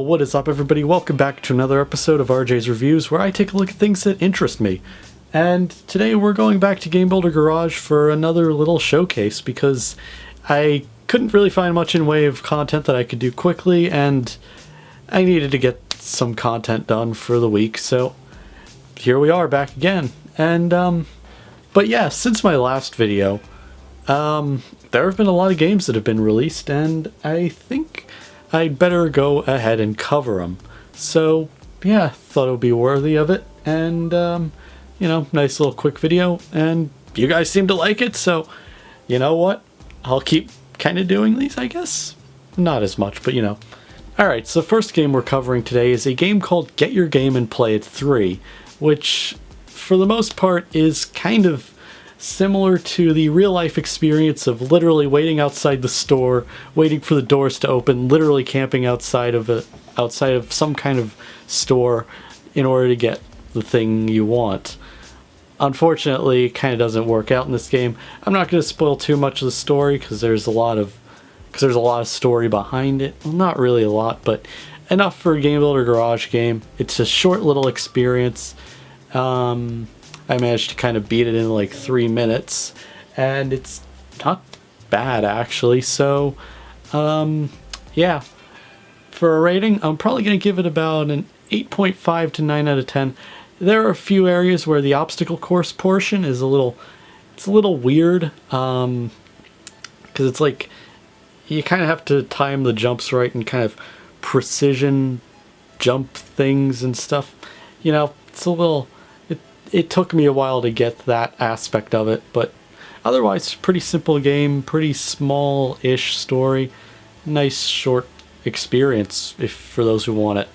what is up everybody? Welcome back to another episode of RJ's Reviews, where I take a look at things that interest me. And today we're going back to Game Builder Garage for another little showcase, because I couldn't really find much in way of content that I could do quickly, and I needed to get some content done for the week, so here we are back again. And, but yeah, since my last video, there have been a lot of games that have been released, and I think I'd better go ahead and cover them. So, yeah, thought it would be worthy of it, and, you know, nice little quick video, and you guys seem to like it, so, you know what? I'll keep kind of doing these, I guess? Not as much, but you know. Alright, so first game we're covering today is a game called Get Your Game and Play It 3, which, for the most part, is kind of similar to the real-life experience of literally waiting outside the store, waiting for the doors to open, literally camping outside of some kind of store in order to get the thing you want. Unfortunately, it kind of doesn't work out in this game. I'm not going to spoil too much of the story because there's a lot of story behind it. Well, not really a lot, but enough for a Game Builder Garage game. It's a short little experience. I managed to kind of beat it in like 3 minutes, and it's not bad actually. So, yeah, for a rating, I'm probably going to give it about an 8.5 to 9 out of 10. There are a few areas where the obstacle course portion is a little weird, because it's like you kind of have to time the jumps right and kind of precision jump things and stuff. You know, it's a little. It took me a while to get that aspect of it, but otherwise, pretty simple game, pretty small-ish story, nice short experience for those who want it.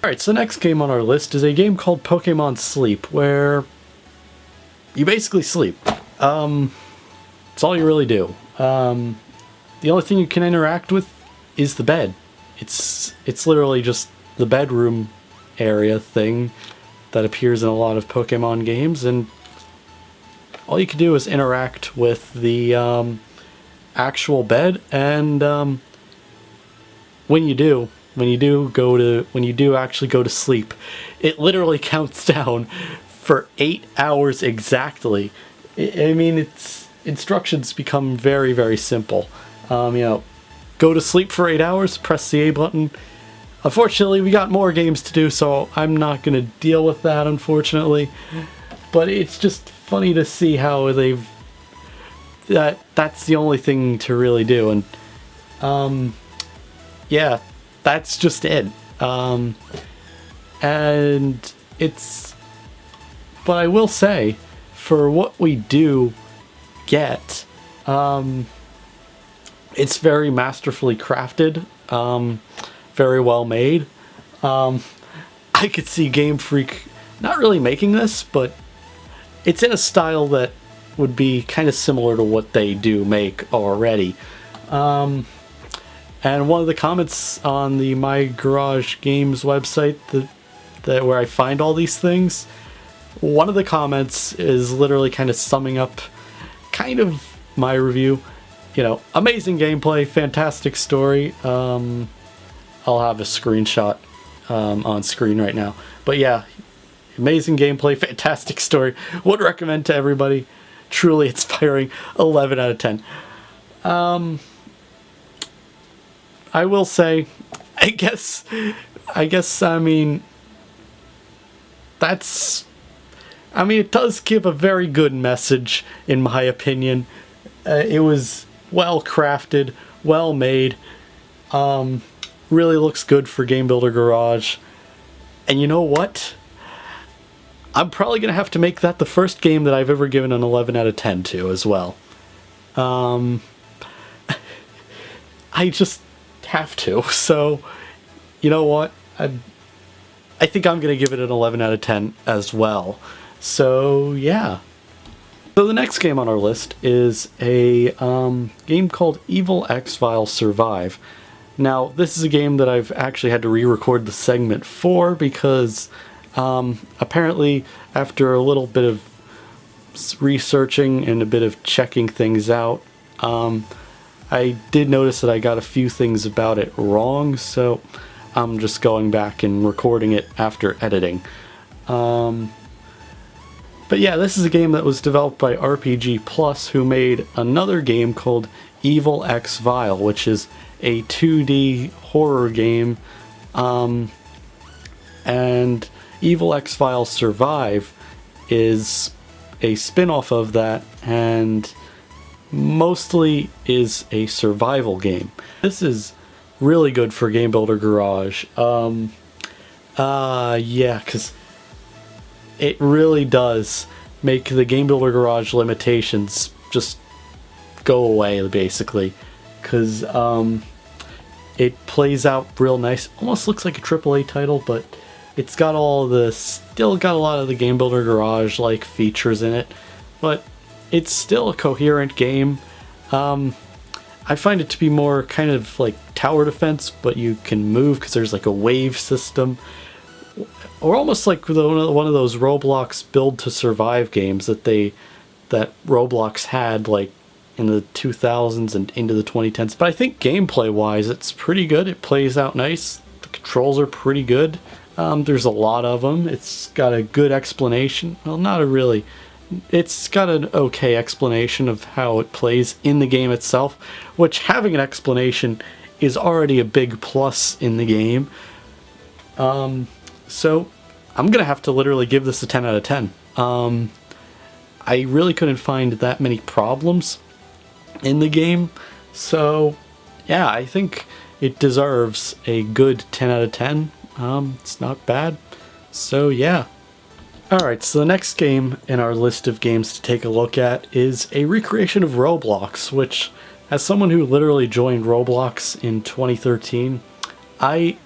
Alright, so the next game on our list is a game called Pokémon Sleep, where you basically sleep. It's all you really do. The only thing you can interact with is the bed. It's literally just the bedroom area thing that appears in a lot of Pokemon games, and all you can do is interact with the actual bed. And when you do actually go to sleep, it literally counts down for 8 hours exactly. I mean, its instructions become very, very simple. You know, go to sleep for 8 hours, press the A button. Unfortunately, we got more games to do, so I'm not going to deal with that, unfortunately. But it's just funny to see how that's the only thing to really do. And, yeah, that's just it. And but I will say, for what we do get, it's very masterfully crafted. Very well made. I could see Game Freak not really making this, but it's in a style that would be kind of similar to what they do make already. And one of the comments on the My Garage Games website that where I find all these things, one of the comments is literally kind of summing up kind of my review. You know, amazing gameplay, fantastic story. I'll have a screenshot on screen right now. But yeah, amazing gameplay, fantastic story. Would recommend to everybody. Truly inspiring. 11 out of 10. I will say, I guess, I mean, it does give a very good message, in my opinion. It was well crafted, well made. Really looks good for Game Builder Garage. And you know what? I'm probably going to have to make that the first game that I've ever given an 11 out of 10 to as well. I just have to. So, you know what? I think I'm going to give it an 11 out of 10 as well. So, yeah. So the next game on our list is a game called Evil X-Files Survive. Now, this is a game that I've actually had to re-record the segment for because apparently after a little bit of researching and a bit of checking things out, I did notice that I got a few things about it wrong, so I'm just going back and recording it after editing. But yeah, this is a game that was developed by RPG Plus, who made another game called Evil X Vile, which is a 2D horror game. And Evil X Vile Survive is a spin-off of that, and mostly is a survival game. This is really good for Game Builder Garage. Yeah, because it really does make the Game Builder Garage limitations just go away, basically. Because it plays out real nice. Almost looks like a AAA title, but it's got still got a lot of the Game Builder Garage like features in it. But it's still a coherent game. I find it to be more kind of like tower defense, but you can move because there's like a wave system. Or almost like one of those Roblox build to survive games that Roblox had like in the 2000s and into the 2010s. But I think gameplay wise it's pretty good. It plays out nice. The controls are pretty good. There's a lot of them. It's got a good explanation. Well, not a really. It's got an okay explanation of how it plays in the game itself, which having an explanation is already a big plus in the game. So I'm gonna have to literally give this a 10 out of 10. I really couldn't find that many problems in the game, so yeah, I think it deserves a good 10 out of 10. It's not bad, so yeah. Alright, so the next game in our list of games to take a look at is a recreation of Roblox, which, as someone who literally joined Roblox in 2013, I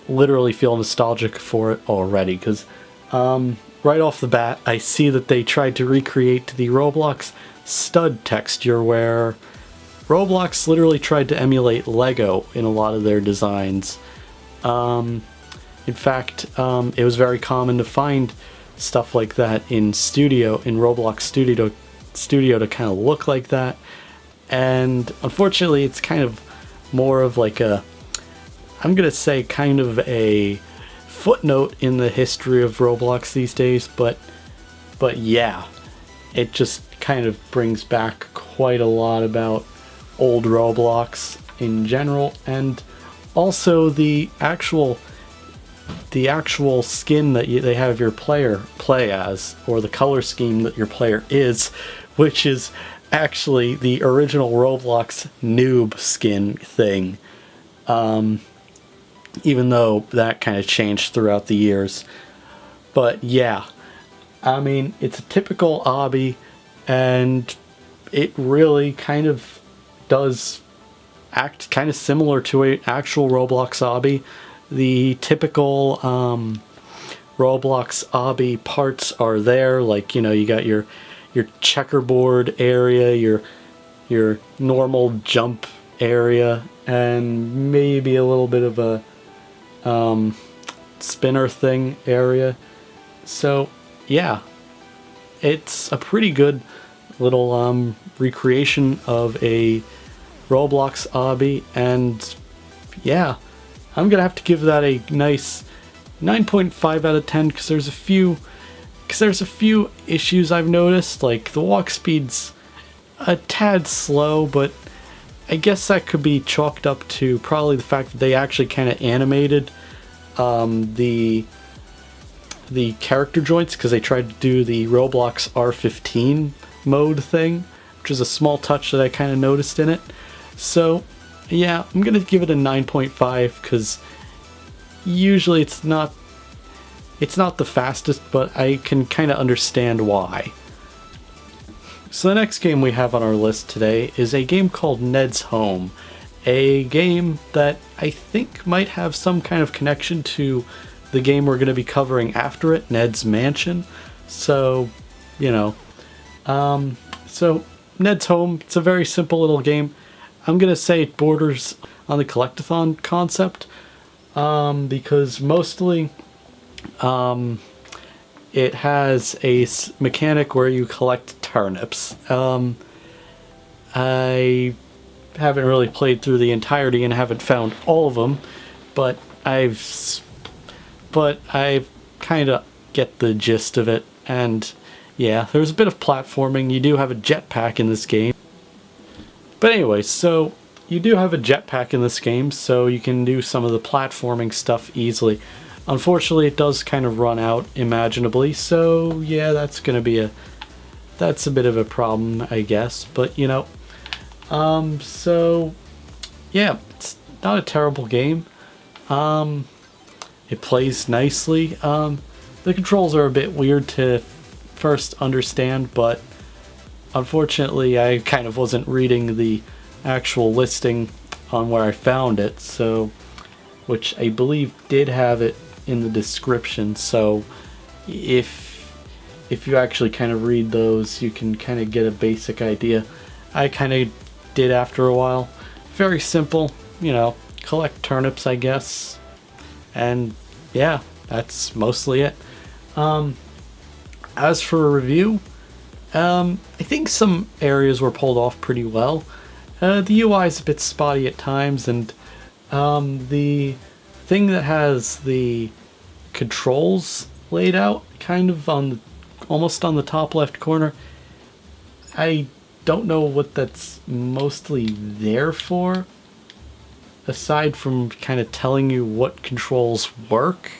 literally feel nostalgic for it already, because right off the bat I see that they tried to recreate the Roblox stud texture, where Roblox literally tried to emulate Lego in a lot of their designs. In fact, it was very common to find stuff like that in Roblox Studio to kind of look like that, and unfortunately it's kind of more of like I'm gonna say kind of a footnote in the history of Roblox these days, but yeah, it just kind of brings back quite a lot about old Roblox in general, and also the actual skin that they have your player play as, or the color scheme that your player is, which is actually the original Roblox noob skin thing. Even though that kind of changed throughout the years. But yeah, I mean, it's a typical obby, and it really kind of does act kind of similar to an actual Roblox obby. The typical Roblox obby parts are there, like, you know, you got your checkerboard area, your normal jump area, and maybe a little bit of a spinner thing area. So yeah, it's a pretty good little recreation of a Roblox obby, and yeah, I'm gonna have to give that a nice 9.5 out of 10, because there's a few issues I've noticed, like the walk speed's a tad slow, but I guess that could be chalked up to probably the fact that they actually kind of animated the character joints, because they tried to do the Roblox R15 mode thing, which is a small touch that I kind of noticed in it. So yeah, I'm gonna give it a 9.5, because usually it's not the fastest, but I can kind of understand why. So the next game we have on our list today is a game called Nedd's Home, a game that I think might have some kind of connection to the game we're going to be covering after it, Nedd's Mansion. So, you know, so Nedd's Home, it's a very simple little game. I'm going to say it borders on the collectathon concept, because mostly it has a mechanic where you collect turnips. I haven't really played through the entirety and haven't found all of them, but I've kind of get the gist of it. And yeah, there's a bit of platforming. You do have a jetpack in this game. But anyway, so you do have a jetpack in this game, so you can do some of the platforming stuff easily. Unfortunately, it does kind of run out imaginably, so yeah, that's a bit of a problem, I guess. But you know, so yeah, it's not a terrible game. It plays nicely. The controls are a bit weird to first understand, but unfortunately I kind of wasn't reading the actual listing on where I found it, so, which I believe did have it in the description, so if you actually kind of read those, you can kind of get a basic idea. I kind of did after a while. Very simple, you know, collect turnips, I guess, and yeah, that's mostly it. As for a review, I think some areas were pulled off pretty well. The UI is a bit spotty at times, and the thing that has the controls laid out kind of on almost on the top left corner, I don't know what that's mostly there for, aside from kind of telling you what controls work,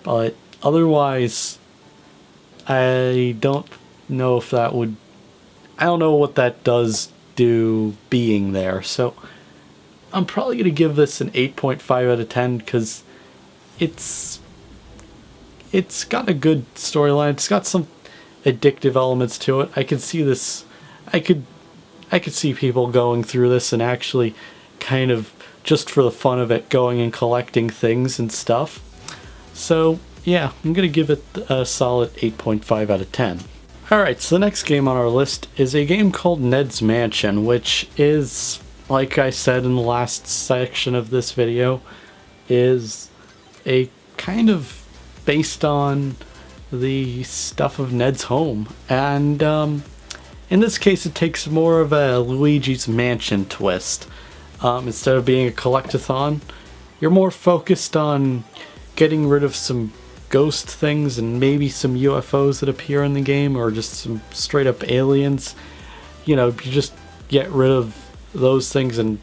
but otherwise I don't know if that would, I don't know what that does do being there, so I'm probably going to give this an 8.5 out of 10 because it's got a good storyline. It's got some addictive elements to it. I could see this, I could see people going through this and actually kind of just for the fun of it going and collecting things and stuff. So yeah, I'm going to give it a solid 8.5 out of 10. Alright, so the next game on our list is a game called Nedd's Mansion, which is, like I said in the last section of this video, is a kind of based on the stuff of Nedd's home. And in this case it takes more of a Luigi's Mansion twist. Instead of being a collectathon, you're more focused on getting rid of some ghost things and maybe some UFOs that appear in the game, or just some straight up aliens. You know, you just get rid of those things and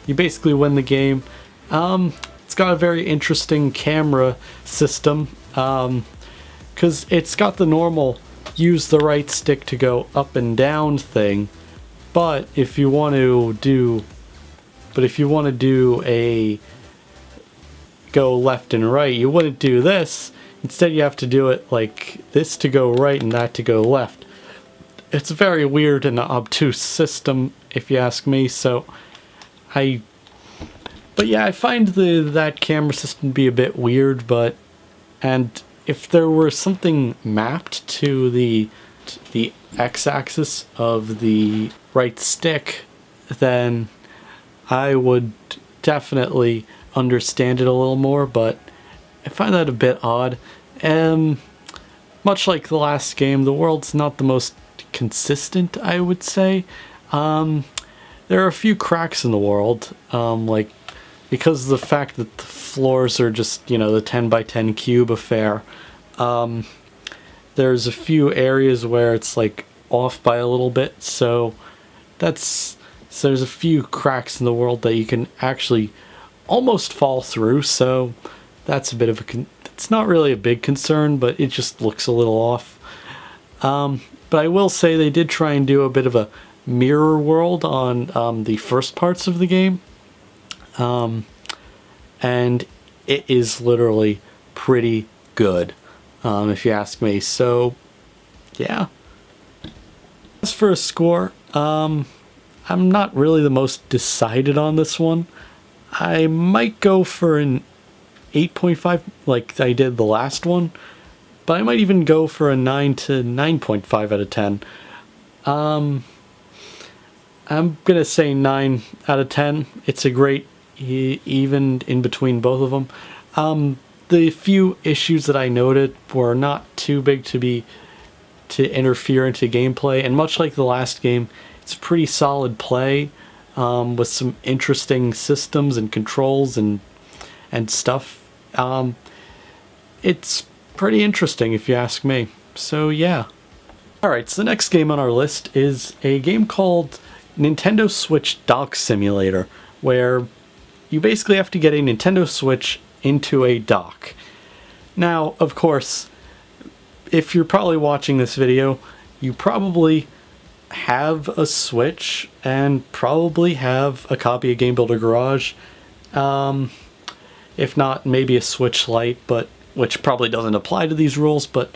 you basically win the game. It's got a very interesting camera system, because it's got the normal use the right stick to go up and down thing, but if you want to do a go left and right, you wouldn't do this. Instead you have to do it like this to go right and that to go left. It's a very weird and obtuse system, if you ask me. So but yeah, I find that camera system to be a bit weird, and if there were something mapped to the x-axis of the right stick, then I would definitely understand it a little more, but I find that a bit odd. Much like the last game, the world's not the most consistent, I would say. There are a few cracks in the world, like because of the fact that the floors are just, you know, the 10 by 10 cube affair. There's a few areas where it's like off by a little bit, so there's a few cracks in the world that you can actually almost fall through, so that's a bit of it's not really a big concern, but it just looks a little off. But I will say they did try and do a bit of a mirror world on the first parts of the game, and it is literally pretty good, if you ask me. So yeah. As for a score, I'm not really the most decided on this one. I might go for an 8.5 like I did the last one, but I might even go for a 9 to 9.5 out of 10. I'm gonna say 9 out of 10. It's a great even in between both of them. The few issues that I noted were not too big to interfere into gameplay, and much like the last game, it's a pretty solid play. with some interesting systems and controls and stuff. It's pretty interesting if you ask me. So yeah. Alright, so the next game on our list is a game called Nintendo Switch Dock Simulator, where you basically have to get a Nintendo Switch into a dock. Now, of course, if you're probably watching this video, you probably have a Switch and probably have a copy of Game Builder Garage. If not, maybe a Switch Lite, but which probably doesn't apply to these rules, but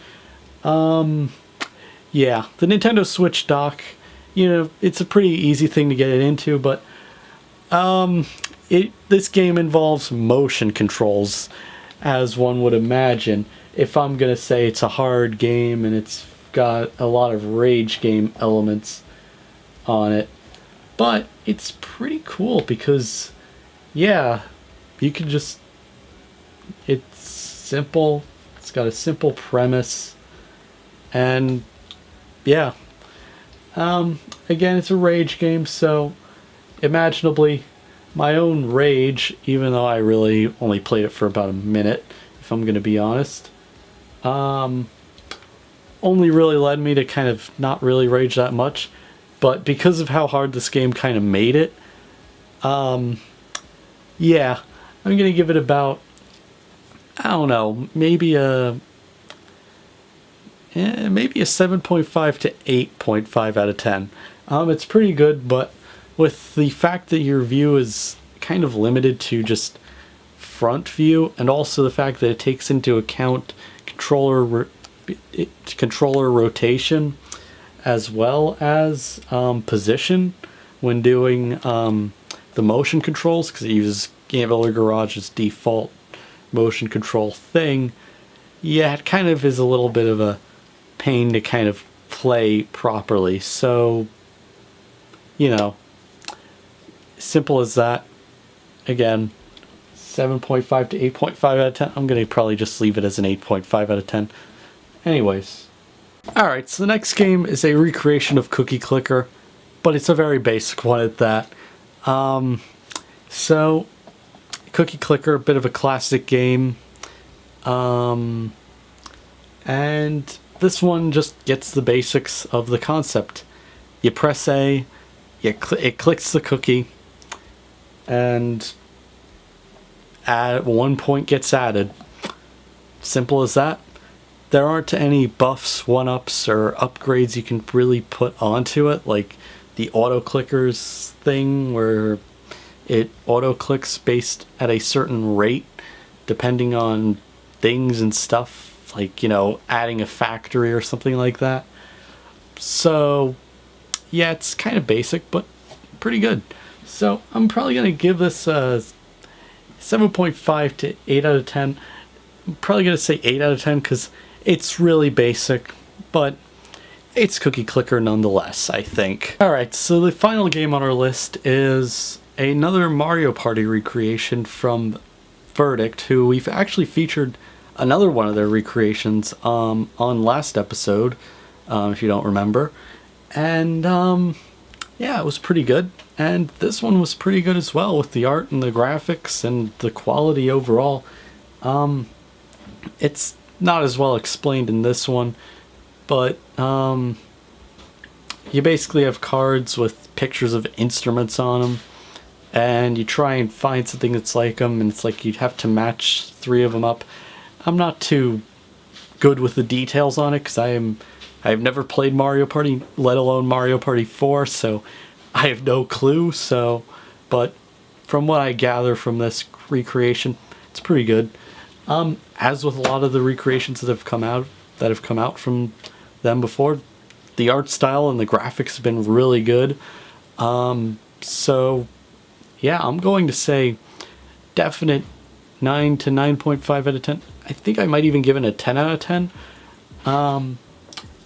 yeah, the Nintendo Switch dock, you know, it's a pretty easy thing to get it into, but this game involves motion controls, as one would imagine. If I'm gonna say it's a hard game and it's got a lot of rage game elements on it, but it's pretty cool because, yeah, you can just, it's simple, it's got a simple premise, and yeah, again, it's a rage game, so imaginably my own rage, even though I really only played it for about a minute, if I'm gonna be honest, only really led me to kind of not really rage that much. But because of how hard this game kind of made it, yeah, I'm gonna give it about, I don't know, maybe a 7.5 to 8.5 out of 10. It's pretty good, but with the fact that your view is kind of limited to just front view, and also the fact that it takes into account controller rotation as well as position when doing the motion controls, because it uses Game Builder Garage's default motion control thing, yeah, it kind of is a little bit of a pain to kind of play properly. So, you know, simple as that. Again, 7.5 to 8.5 out of 10. I'm going to probably just leave it as an 8.5 out of 10. Anyways. Alright, so the next game is a recreation of Cookie Clicker, but it's a very basic one at that. So, Cookie Clicker, a bit of a classic game. And this one just gets the basics of the concept. You press A, it clicks the cookie, and at 1 point gets added. Simple as that. There aren't any buffs, 1-ups, or upgrades you can really put onto it, like the auto clickers thing, where it auto clicks based at a certain rate depending on things and stuff, like, you know, adding a factory or something like that. So yeah, it's kind of basic, but pretty good. So I'm probably going to give this a 7.5 to 8 out of 10. I'm probably going to say 8 out of 10 because it's really basic, but it's Cookie Clicker nonetheless, I think. Alright, so the final game on our list is another Mario Party recreation from Verdict, who we've actually featured another one of their recreations on last episode, if you don't remember. And yeah, it was pretty good. And this one was pretty good as well, with the art and the graphics and the quality overall. It's not as well explained in this one, but you basically have cards with pictures of instruments on them, and you try and find something that's like them, and it's like you'd have to match 3 of them up. I'm not too good with the details on it because I've never played Mario Party, let alone Mario Party 4, so I have no clue. So, but from what I gather from this recreation, it's pretty good. As with a lot of the recreations that have come out from them before, the art style and the graphics have been really good. So yeah, I'm going to say definite 9 to 9.5 out of 10. I think I might even give it a 10 out of 10.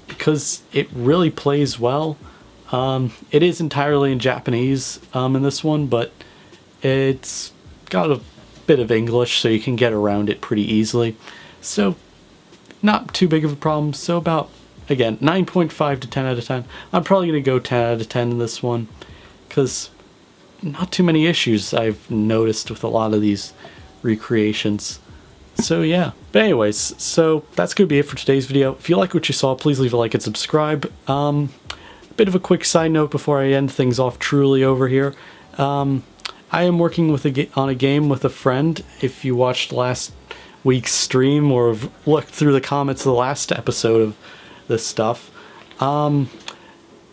Because it really plays well. It is entirely in Japanese in this one, but it's got a bit of English, so you can get around it pretty easily. So, not too big of a problem. So about, again, 9.5 to 10 out of 10. I'm probably going to go 10 out of 10 in this one, because not too many issues I've noticed with a lot of these recreations. So yeah. But anyways, so that's going to be it for today's video. If you like what you saw, please leave a like and subscribe. Bit of a quick side note before I end things off truly over here. I am working with on a game with a friend. If you watched last week's stream or have looked through the comments of the last episode of this stuff,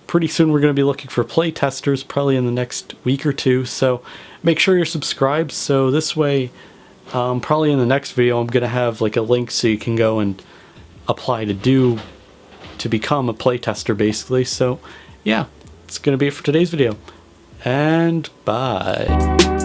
pretty soon we're going to be looking for play testers, probably in the next week or two. So make sure you're subscribed. So this way, probably in the next video, I'm going to have like a link so you can go and apply to become a playtester, basically. So yeah, it's going to be it for today's video. And bye.